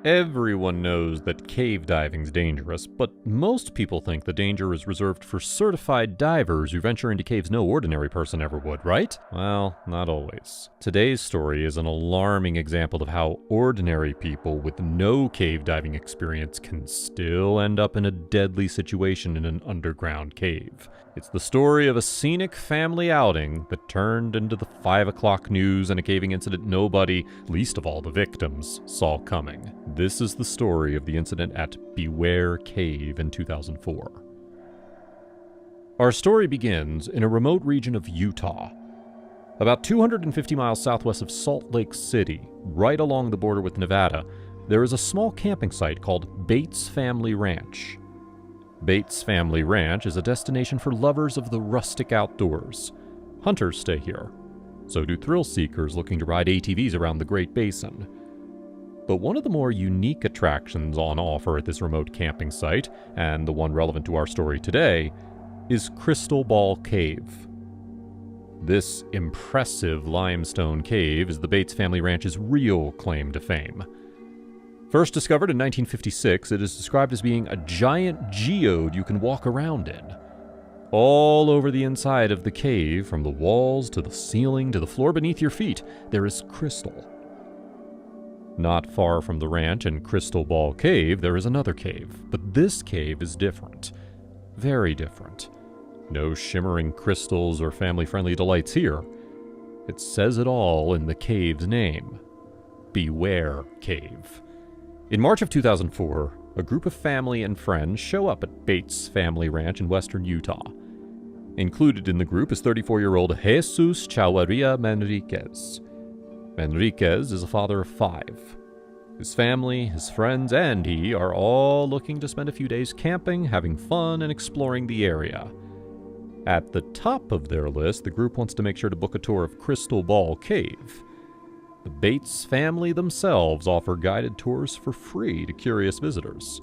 Everyone knows that cave diving's dangerous, but most people think the danger is reserved for certified divers who venture into caves no ordinary person ever would, right? Well, not always. Today's story is an alarming example of how ordinary people with no cave diving experience can still end up in a deadly situation in an underground cave. It's the story of a scenic family outing that turned into the 5 o'clock news and a caving incident nobody, least of all the victims, saw coming. This is the story of the incident at Beware Cave in 2004. Our story begins in a remote region of Utah. About 250 miles southwest of Salt Lake City, right along the border with Nevada, there is a small camping site called Bates Family Ranch. Bates Family Ranch is a destination for lovers of the rustic outdoors. Hunters stay here. So do thrill seekers looking to ride ATVs around the Great Basin. But one of the more unique attractions on offer at this remote camping site, and the one relevant to our story today, is Crystal Ball Cave. This impressive limestone cave is the Bates Family Ranch's real claim to fame. First discovered in 1956, it is described as being a giant geode you can walk around in. All over the inside of the cave, from the walls to the ceiling to the floor beneath your feet, there is crystal. Not far from the ranch in Crystal Ball Cave, there is another cave, but this cave is different. Very different. No shimmering crystals or family-friendly delights here. It says it all in the cave's name. Beware Cave. In March of 2004, a group of family and friends show up at Bates Family Ranch in western Utah. Included in the group is 34-year-old Jesus Chavarria Manriquez. Manriquez is a father of 5. His family, his friends, and he are all looking to spend a few days camping, having fun, and exploring the area. At the top of their list, the group wants to make sure to book a tour of Crystal Ball Cave. The Bates family themselves offer guided tours for free to curious visitors.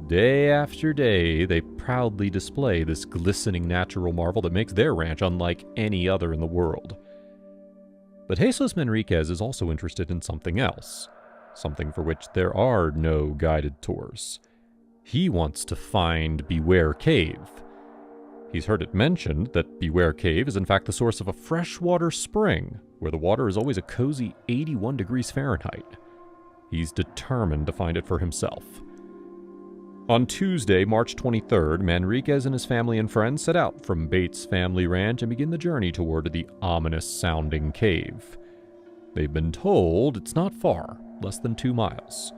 Day after day, they proudly display this glistening natural marvel that makes their ranch unlike any other in the world. But Jesus Manriquez is also interested in something else, something for which there are no guided tours. He wants to find Beware Cave. He's heard it mentioned that Beware Cave is in fact the source of a freshwater spring, where the water is always a cozy 81 degrees Fahrenheit. He's determined to find it for himself. On Tuesday, March 23rd, Manriquez and his family and friends set out from Bates Family Ranch and begin the journey toward the ominous-sounding cave. They've been told it's not far, less than 2 miles.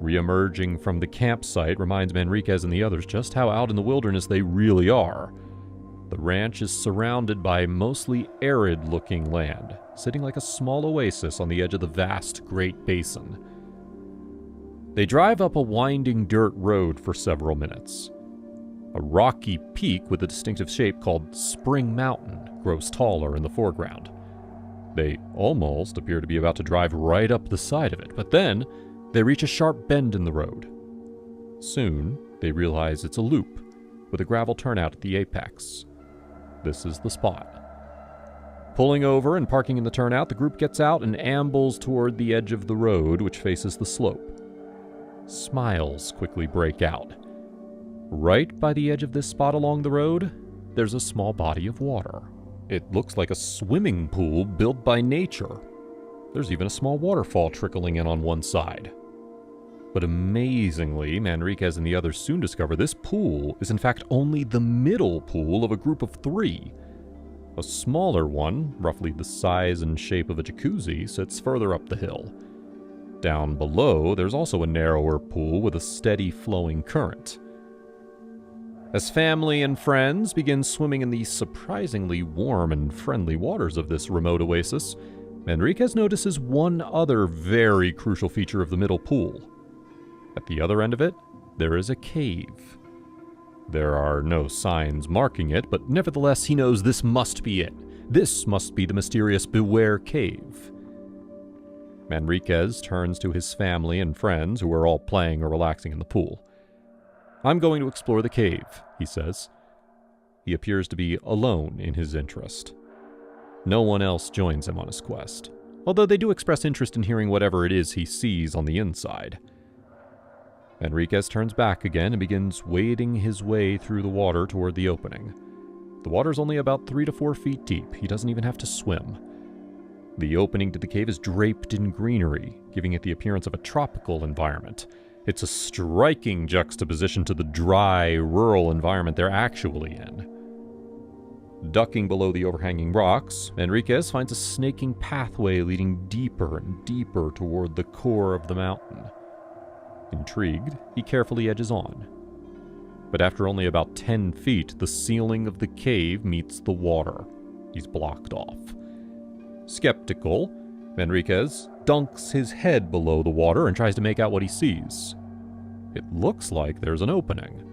Re-emerging from the campsite reminds Manriquez and the others just how out in the wilderness they really are. The ranch is surrounded by mostly arid-looking land, sitting like a small oasis on the edge of the vast Great Basin. They drive up a winding dirt road for several minutes. A rocky peak with a distinctive shape called Spring Mountain grows taller in the foreground. They almost appear to be about to drive right up the side of it, but then they reach a sharp bend in the road. Soon, they realize it's a loop, with a gravel turnout at the apex. This is the spot. Pulling over and parking in the turnout, the group gets out and ambles toward the edge of the road, which faces the slope. Smiles quickly break out. Right by the edge of this spot along the road, there's a small body of water. It looks like a swimming pool built by nature. There's even a small waterfall trickling in on one side. But amazingly, Manriquez and the others soon discover this pool is in fact only the middle pool of a group of 3. A smaller one, roughly the size and shape of a jacuzzi, sits further up the hill. Down below, there's also a narrower pool with a steady flowing current. As family and friends begin swimming in the surprisingly warm and friendly waters of this remote oasis, Manriquez notices one other very crucial feature of the middle pool. At the other end of it, there is a cave. There are no signs marking it, but nevertheless he knows this must be it. This must be the mysterious Beware Cave. Manriquez turns to his family and friends, who are all playing or relaxing in the pool. "I'm going to explore the cave," he says. He appears to be alone in his interest. No one else joins him on his quest. although they do express interest in hearing whatever it is he sees on the inside. Enriquez turns back again and begins wading his way through the water toward the opening. The water's only about 3 to 4 feet deep. He doesn't even have to swim. The opening to the cave is draped in greenery, giving it the appearance of a tropical environment. It's a striking juxtaposition to the dry, rural environment they're actually in. Ducking below the overhanging rocks, Enriquez finds a snaking pathway leading deeper and deeper toward the core of the mountain. Intrigued, he carefully edges on. But after only about 10 feet, the ceiling of the cave meets the water. He's blocked off. Skeptical, Enriquez dunks his head below the water and tries to make out what he sees. It looks like there's an opening.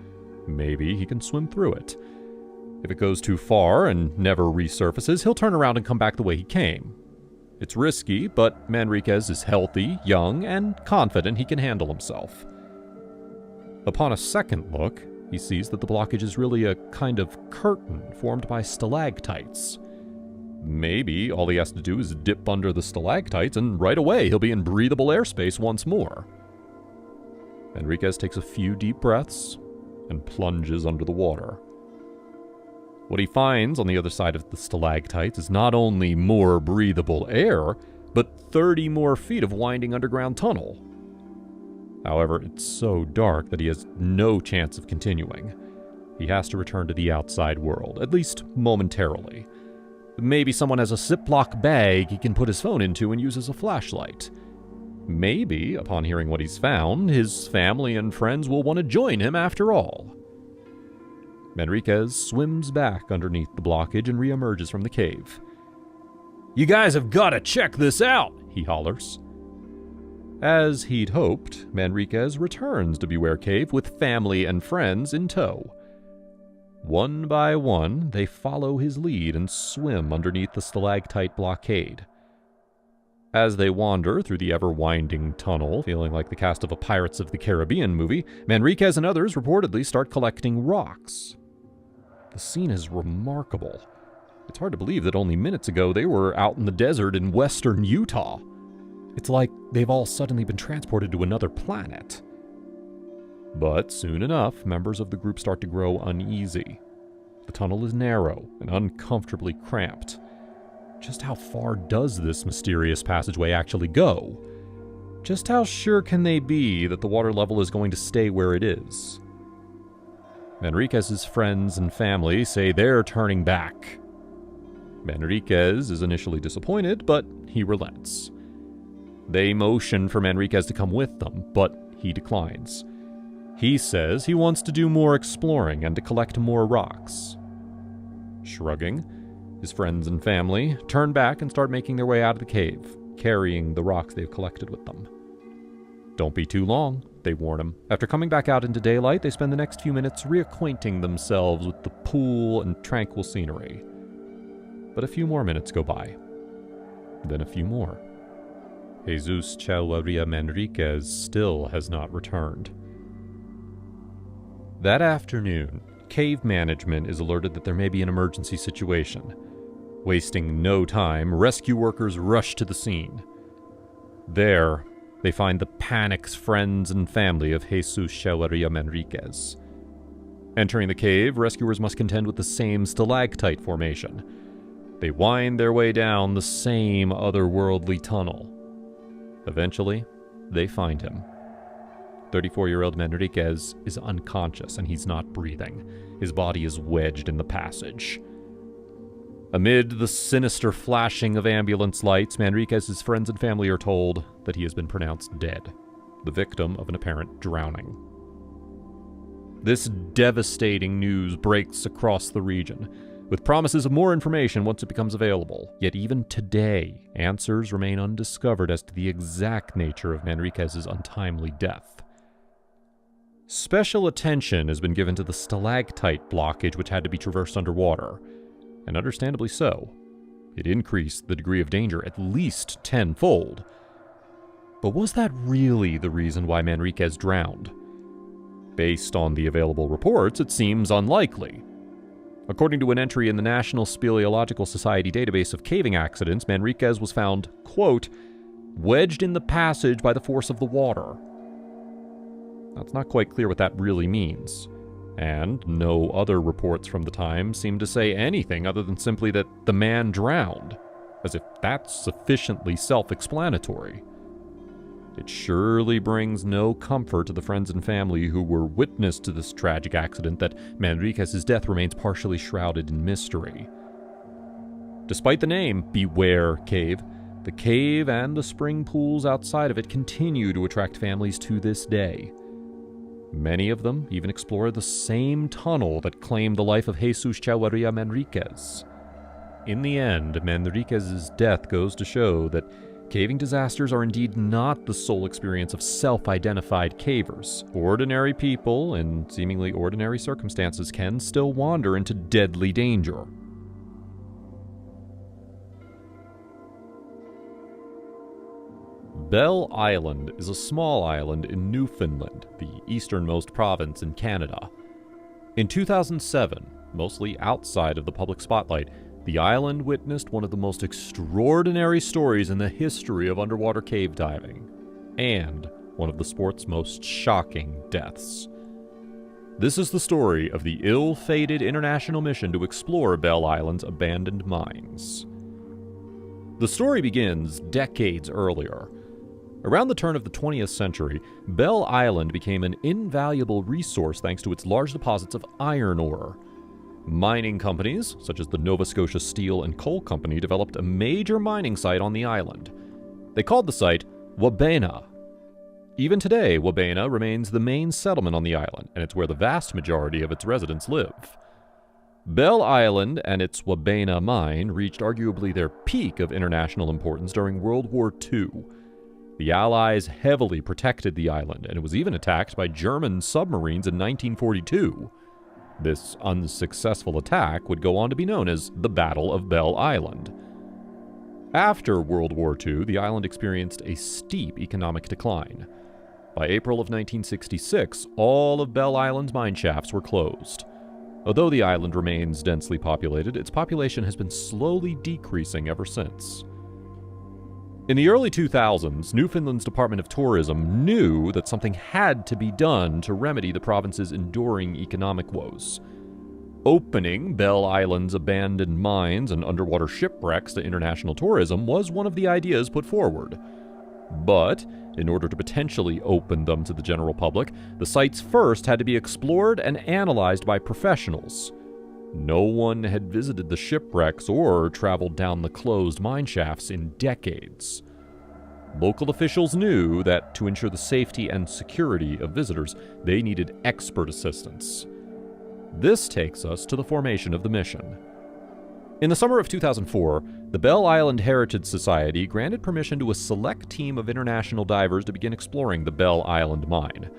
Maybe he can swim through it. If it goes too far and never resurfaces, he'll turn around and come back the way he came. It's risky, but Manriquez is healthy, young, and confident he can handle himself. Upon a second look, he sees that the blockage is really a kind of curtain formed by stalactites. Maybe all he has to do is dip under the stalactites, and right away he'll be in breathable airspace once more. Enriquez takes a few deep breaths and plunges under the water. What he finds on the other side of the stalactites is not only more breathable air, but 30 more feet of winding underground tunnel. However, it's so dark that he has no chance of continuing. He has to return to the outside world, at least momentarily. Maybe someone has a Ziploc bag he can put his phone into and use as a flashlight. Maybe, upon hearing what he's found, his family and friends will want to join him after all. Enriquez swims back underneath the blockage and reemerges from the cave. "You guys have got to check this out," he hollers. As he'd hoped, Manriquez returns to Beware Cave with family and friends in tow. One by one, they follow his lead and swim underneath the stalactite blockade. As they wander through the ever-winding tunnel, feeling like the cast of a Pirates of the Caribbean movie, Manriquez and others reportedly start collecting rocks. The scene is remarkable. It's hard to believe that only minutes ago they were out in the desert in western Utah. It's like they've all suddenly been transported to another planet. But soon enough, members of the group start to grow uneasy. The tunnel is narrow and uncomfortably cramped. Just how far does this mysterious passageway actually go? Just how sure can they be that the water level is going to stay where it is? Manriquez's friends and family say they're turning back. Manriquez is initially disappointed, but he relents. They motion for Manriquez to come with them, but he declines. He says he wants to do more exploring and to collect more rocks. Shrugging, his friends and family turn back and start making their way out of the cave, carrying the rocks they've collected with them. "Don't be too long," they warn him. After coming back out into daylight, they spend the next few minutes reacquainting themselves with the pool and tranquil scenery. But a few more minutes go by. Then a few more. Jesus Chavarria Manriquez still has not returned. That afternoon, cave management is alerted that there may be an emergency situation. Wasting no time, rescue workers rush to the scene. There, they find the panicked friends and family of Jesus Chavarria Manriquez. Entering the cave, rescuers must contend with the same stalactite formation. They wind their way down the same otherworldly tunnel. Eventually, they find him. 34-year-old Manriquez is unconscious and he's not breathing. His body is wedged in the passage. Amid the sinister flashing of ambulance lights, Manriquez's friends and family are told that he has been pronounced dead, the victim of an apparent drowning. This devastating news breaks across the region, with promises of more information once it becomes available. Yet even today, answers remain undiscovered as to the exact nature of Manriquez's untimely death. Special attention has been given to the stalactite blockage which had to be traversed underwater, and understandably so. It increased the degree of danger at least tenfold. But was that really the reason why Manriquez drowned? Based on the available reports, it seems unlikely. According to an entry in the National Speleological Society database of caving accidents, Manriquez was found, quote, wedged in the passage by the force of the water. Now, it's not quite clear what that really means, and no other reports from the time seem to say anything other than simply that the man drowned, as if that's sufficiently self-explanatory. It surely brings no comfort to the friends and family who were witness to this tragic accident that Manriquez's death remains partially shrouded in mystery. Despite the name, Beware Cave, the cave and the spring pools outside of it continue to attract families to this day. Many of them even explore the same tunnel that claimed the life of Jesus Chavarria Manriquez. In the end, Manriquez's death goes to show that caving disasters are indeed not the sole experience of self-identified cavers. Ordinary people, in seemingly ordinary circumstances, can still wander into deadly danger. Bell Island is a small island in Newfoundland, the easternmost province in Canada. In 2007, mostly outside of the public spotlight, the island witnessed one of the most extraordinary stories in the history of underwater cave diving, and one of the sport's most shocking deaths. This is the story of the ill-fated international mission to explore Bell Island's abandoned mines. The story begins decades earlier. Around the turn of the 20th century, Bell Island became an invaluable resource thanks to its large deposits of iron ore. Mining companies, such as the Nova Scotia Steel and Coal Company, developed a major mining site on the island. They called the site Wabena. Even today, Wabena remains the main settlement on the island, and it's where the vast majority of its residents live. Bell Island and its Wabena mine reached arguably their peak of international importance during World War II. The Allies heavily protected the island, and it was even attacked by German submarines in 1942. This unsuccessful attack would go on to be known as the Battle of Bell Island. After World War II, the island experienced a steep economic decline. By April of 1966, all of Bell Island's mine shafts were closed. Although the island remains densely populated, its population has been slowly decreasing ever since. In the early 2000s, Newfoundland's Department of Tourism knew that something had to be done to remedy the province's enduring economic woes. Opening Bell Island's abandoned mines and underwater shipwrecks to international tourism was one of the ideas put forward. But, in order to potentially open them to the general public, the sites first had to be explored and analyzed by professionals. No one had visited the shipwrecks or traveled down the closed mine shafts in decades. Local officials knew that to ensure the safety and security of visitors, they needed expert assistance. This takes us to the formation of the mission. In the summer of 2004, the Bell Island Heritage Society granted permission to a select team of international divers to begin exploring the Bell Island mine.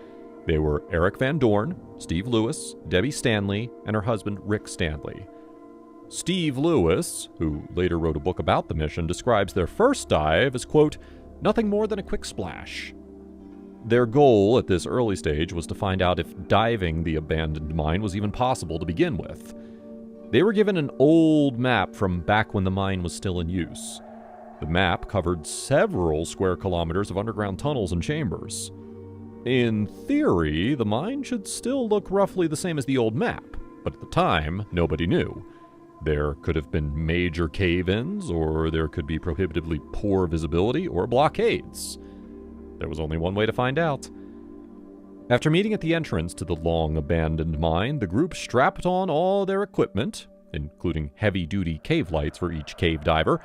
They were Eric Van Dorn, Steve Lewis, Debbie Stanley, and her husband Rick Stanley. Steve Lewis, who later wrote a book about the mission, describes their first dive as, quote, nothing more than a quick splash. Their goal at this early stage was to find out if diving the abandoned mine was even possible to begin with. They were given an old map from back when the mine was still in use. The map covered several square kilometers of underground tunnels and chambers. In theory, the mine should still look roughly the same as the old map, but at the time, nobody knew. There could have been major cave-ins, or there could be prohibitively poor visibility, or blockades. There was only one way to find out. After meeting at the entrance to the long-abandoned mine, the group strapped on all their equipment, including heavy-duty cave lights for each cave diver,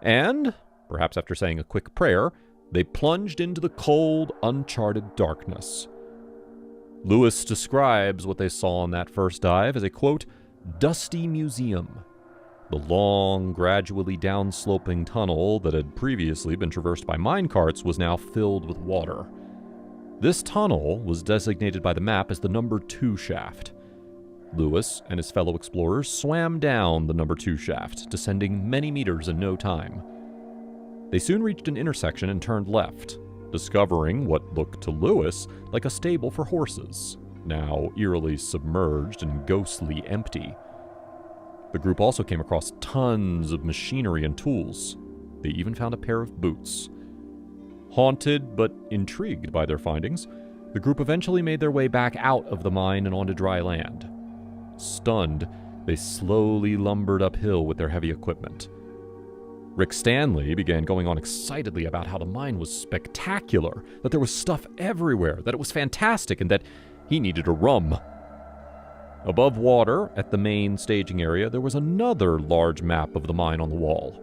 and, perhaps after saying a quick prayer, they plunged into the cold, uncharted darkness. Lewis describes what they saw on that first dive as a, quote, dusty museum. The long, gradually downsloping tunnel that had previously been traversed by minecarts was now filled with water. This tunnel was designated by the map as the number 2 shaft. Lewis and his fellow explorers swam down the number 2 shaft, descending many meters in no time. They soon reached an intersection and turned left, discovering what looked to Lewis like a stable for horses, now eerily submerged and ghostly empty. The group also came across tons of machinery and tools. They even found a pair of boots. Haunted but intrigued by their findings, the group eventually made their way back out of the mine and onto dry land. Stunned, they slowly lumbered uphill with their heavy equipment. Rick Stanley began going on excitedly about how the mine was spectacular, that there was stuff everywhere, that it was fantastic, and that he needed a rum. Above water, at the main staging area, there was another large map of the mine on the wall.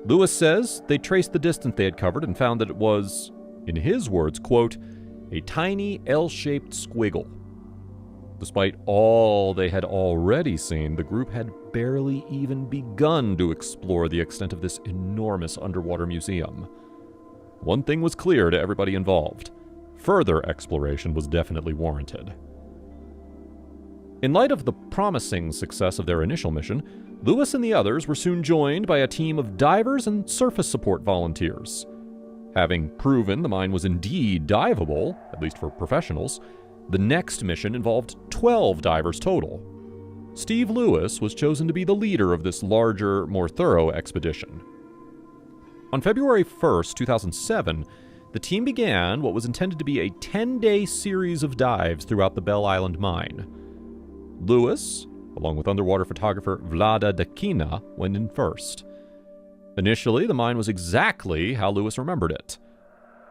Lewis says they traced the distance they had covered and found that it was, in his words, quote, a tiny L-shaped squiggle. Despite all they had already seen, the group had barely even begun to explore the extent of this enormous underwater museum. One thing was clear to everybody involved: further exploration was definitely warranted. In light of the promising success of their initial mission, Lewis and the others were soon joined by a team of divers and surface support volunteers. Having proven the mine was indeed diveable, at least for professionals, the next mission involved 12 divers total. Steve Lewis was chosen to be the leader of this larger, more thorough expedition. On February 1st, 2007, the team began what was intended to be a 10-day series of dives throughout the Bell Island mine. Lewis, along with underwater photographer Vlada Dakina, went in first. Initially, the mine was exactly how Lewis remembered it.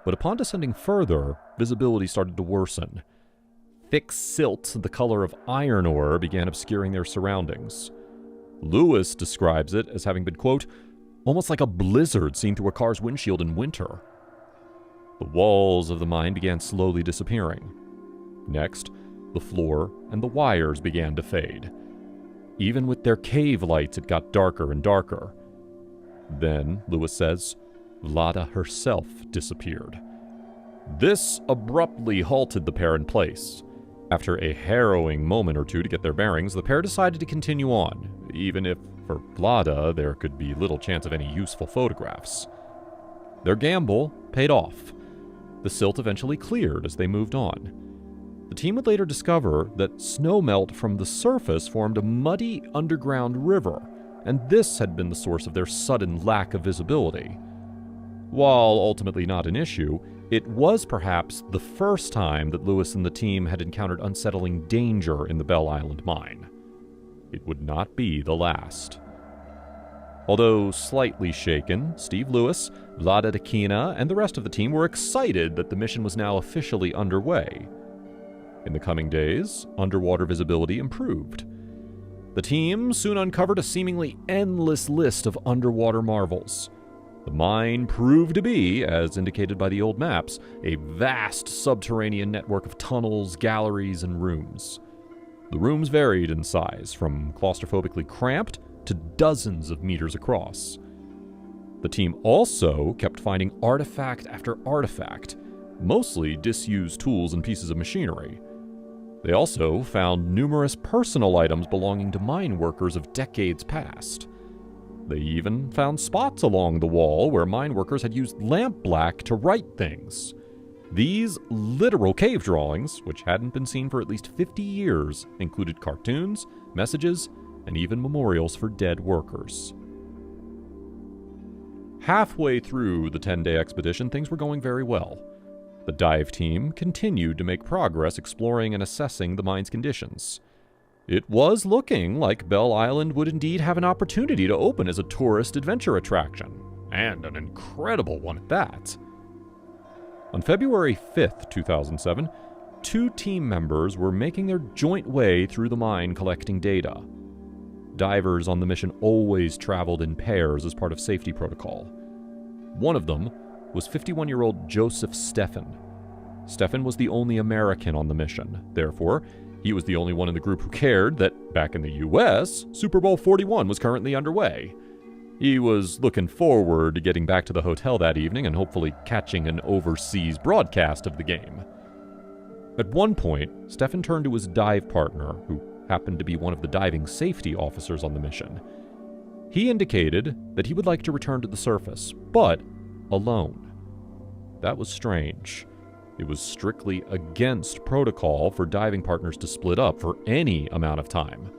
But upon descending further, visibility started to worsen. Thick silt the color of iron ore began obscuring their surroundings. Lewis describes it as having been, quote, almost like a blizzard seen through a car's windshield in winter. The walls of the mine began slowly disappearing. Next, the floor and the wires began to fade. Even with their cave lights, it got darker and darker. Then, Lewis says, Vlada herself disappeared. This abruptly halted the pair in place. After a harrowing moment or two to get their bearings, the pair decided to continue on, even if, for Vlada, there could be little chance of any useful photographs. Their gamble paid off. The silt eventually cleared as they moved on. The team would later discover that snowmelt from the surface formed a muddy underground river, and this had been the source of their sudden lack of visibility. While ultimately not an issue, it was perhaps the first time that Lewis and the team had encountered unsettling danger in the Bell Island mine. It would not be the last. Although slightly shaken, Steve Lewis, Vlada Dakina, and the rest of the team were excited that the mission was now officially underway. In the coming days, underwater visibility improved. The team soon uncovered a seemingly endless list of underwater marvels. The mine proved to be, as indicated by the old maps, a vast subterranean network of tunnels, galleries, and rooms. The rooms varied in size, from claustrophobically cramped to dozens of meters across. The team also kept finding artifact after artifact, mostly disused tools and pieces of machinery. They also found numerous personal items belonging to mine workers of decades past. They even found spots along the wall where mine workers had used lampblack to write things. These literal cave drawings, which hadn't been seen for at least 50 years, included cartoons, messages, and even memorials for dead workers. Halfway through the 10-day expedition, things were going very well. The dive team continued to make progress exploring and assessing the mine's conditions. It was looking like Bell Island would indeed have an opportunity to open as a tourist adventure attraction, and an incredible one at that. On February 5th, 2007, 2 team members were making their joint way through the mine collecting data. Divers on the mission always traveled in pairs as part of safety protocol. One of them was 51-year-old Joseph Steffen. Steffen was the only American on the mission. Therefore, he was the only one in the group who cared that, back in the US, Super Bowl 41 was currently underway. He was looking forward to getting back to the hotel that evening and hopefully catching an overseas broadcast of the game. At one point, Steffen turned to his dive partner, who happened to be one of the diving safety officers on the mission. He indicated that he would like to return to the surface, but alone. That was strange. It was strictly against protocol for diving partners to split up for any amount of time.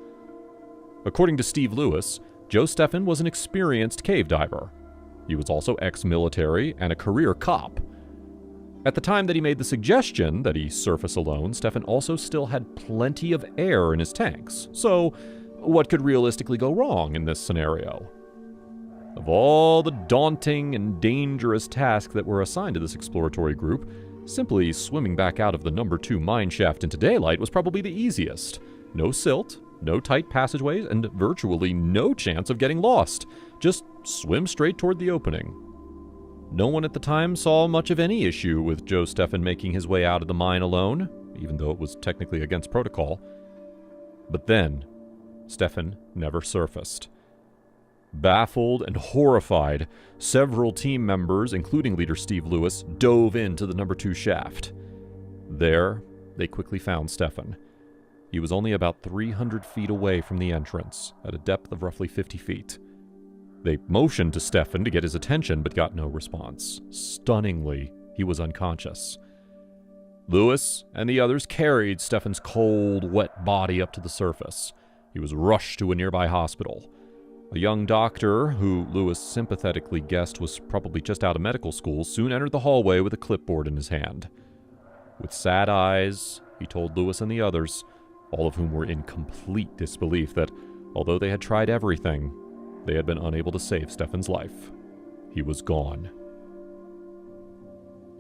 According to Steve Lewis, Joe Steffen was an experienced cave diver. He was also ex-military and a career cop. At the time that he made the suggestion that he surface alone, Steffen also still had plenty of air in his tanks. So, what could realistically go wrong in this scenario? Of all the daunting and dangerous tasks that were assigned to this exploratory group, simply swimming back out of the number 2 mine shaft into daylight was probably the easiest. No silt, no tight passageways, and virtually no chance of getting lost. Just swim straight toward the opening. No one at the time saw much of any issue with Joe Steffen making his way out of the mine alone, even though it was technically against protocol. But then, Steffen never surfaced. Baffled and horrified, several team members, including leader Steve Lewis, dove into the number 2 shaft. There, they quickly found Steffen. He was only about 300 feet away from the entrance, at a depth of roughly 50 feet. They motioned to Steffen to get his attention, but got no response. Stunningly, he was unconscious. Lewis and the others carried Steffen's cold, wet body up to the surface. He was rushed to a nearby hospital. A young doctor, who Lewis sympathetically guessed was probably just out of medical school, soon entered the hallway with a clipboard in his hand. With sad eyes, he told Lewis and the others, all of whom were in complete disbelief, that although they had tried everything, they had been unable to save Steffen's life. He was gone.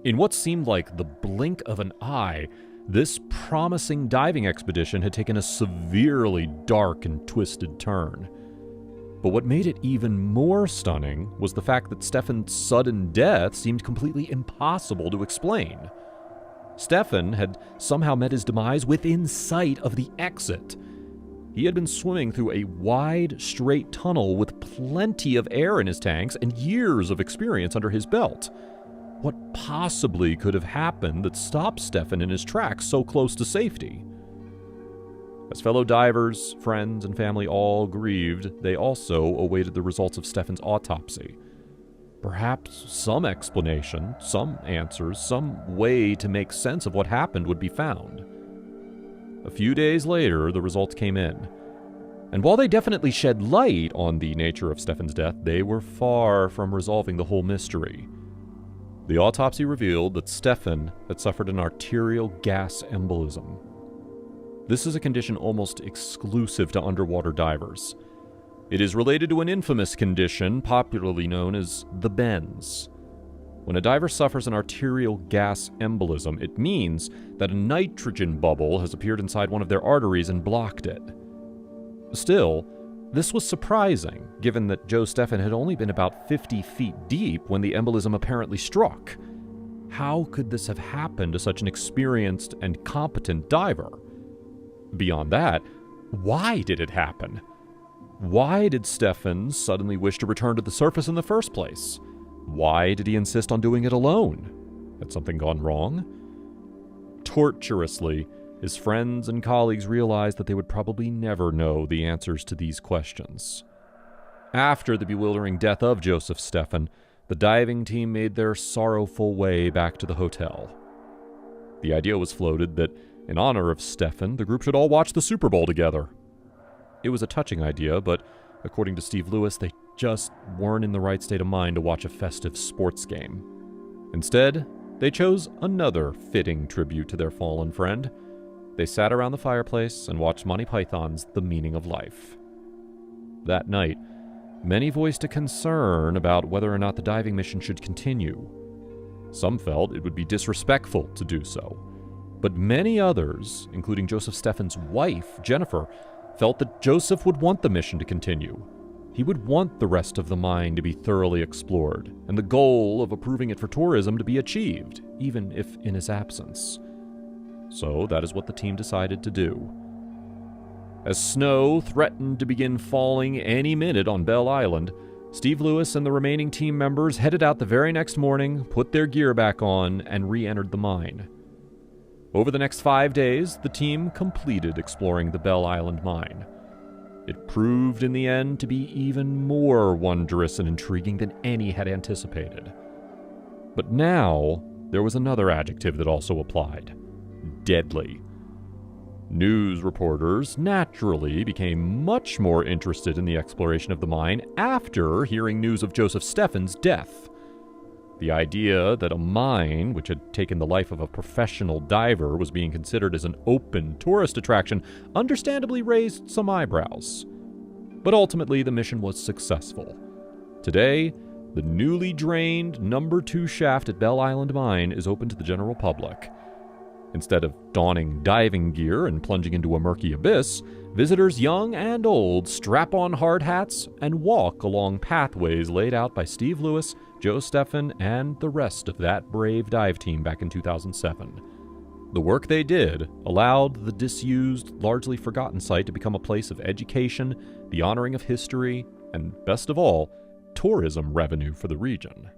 In what seemed like the blink of an eye, this promising diving expedition had taken a severely dark and twisted turn. But what made it even more stunning was the fact that Steffen's sudden death seemed completely impossible to explain. Steffen had somehow met his demise within sight of the exit. He had been swimming through a wide, straight tunnel with plenty of air in his tanks and years of experience under his belt. What possibly could have happened that stopped Steffen in his tracks so close to safety? As fellow divers, friends, and family all grieved, they also awaited the results of Steffen's autopsy. Perhaps some explanation, some answers, some way to make sense of what happened would be found. A few days later, the results came in. And while they definitely shed light on the nature of Steffen's death, they were far from resolving the whole mystery. The autopsy revealed that Steffen had suffered an arterial gas embolism. This is a condition almost exclusive to underwater divers. It is related to an infamous condition popularly known as the bends. When a diver suffers an arterial gas embolism, it means that a nitrogen bubble has appeared inside one of their arteries and blocked it. Still, this was surprising, given that Joe Steffen had only been about 50 feet deep when the embolism apparently struck. How could this have happened to such an experienced and competent diver? Beyond that, why did it happen? Why did Steffen suddenly wish to return to the surface in the first place? Why did he insist on doing it alone? Had something gone wrong? Torturously, his friends and colleagues realized that they would probably never know the answers to these questions. After the bewildering death of Joseph Steffen, the diving team made their sorrowful way back to the hotel. The idea was floated that, in honor of Steffen, the group should all watch the Super Bowl together. It was a touching idea, but according to Steve Lewis, they just weren't in the right state of mind to watch a festive sports game. Instead, they chose another fitting tribute to their fallen friend. They sat around the fireplace and watched Monty Python's The Meaning of Life. That night, many voiced a concern about whether or not the diving mission should continue. Some felt it would be disrespectful to do so. But many others, including Joseph Steffen's wife, Jennifer, felt that Joseph would want the mission to continue. He would want the rest of the mine to be thoroughly explored, and the goal of approving it for tourism to be achieved, even if in his absence. So that is what the team decided to do. As snow threatened to begin falling any minute on Bell Island, Steve Lewis and the remaining team members headed out the very next morning, put their gear back on, and re-entered the mine. Over the next 5 days, the team completed exploring the Bell Island mine. It proved in the end to be even more wondrous and intriguing than any had anticipated. But now, there was another adjective that also applied: deadly. News reporters naturally became much more interested in the exploration of the mine after hearing news of Joseph Steffen's death. The idea that a mine, which had taken the life of a professional diver, was being considered as an open tourist attraction understandably raised some eyebrows. But ultimately, the mission was successful. Today, the newly drained number 2 shaft at Bell Island Mine is open to the general public. Instead of donning diving gear and plunging into a murky abyss, visitors young and old strap on hard hats and walk along pathways laid out by Steve Lewis, Joe Steffen, and the rest of that brave dive team back in 2007. The work they did allowed the disused, largely forgotten site to become a place of education, the honoring of history, and best of all, tourism revenue for the region.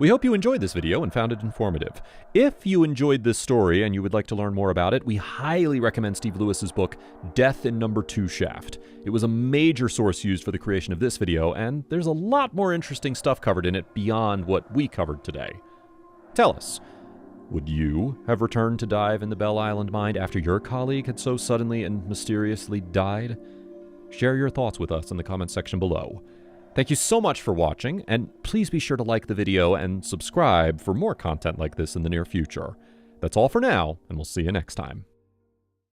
We hope you enjoyed this video and found it informative. If you enjoyed this story and you would like to learn more about it, we highly recommend Steve Lewis's book, Death in Number 2 Shaft. It was a major source used for the creation of this video, and there's a lot more interesting stuff covered in it beyond what we covered today. Tell us, would you have returned to dive in the Bell Island Mine after your colleague had so suddenly and mysteriously died? Share your thoughts with us in the comments section below. Thank you so much for watching, and please be sure to like the video and subscribe for more content like this in the near future. That's all for now, and we'll see you next time.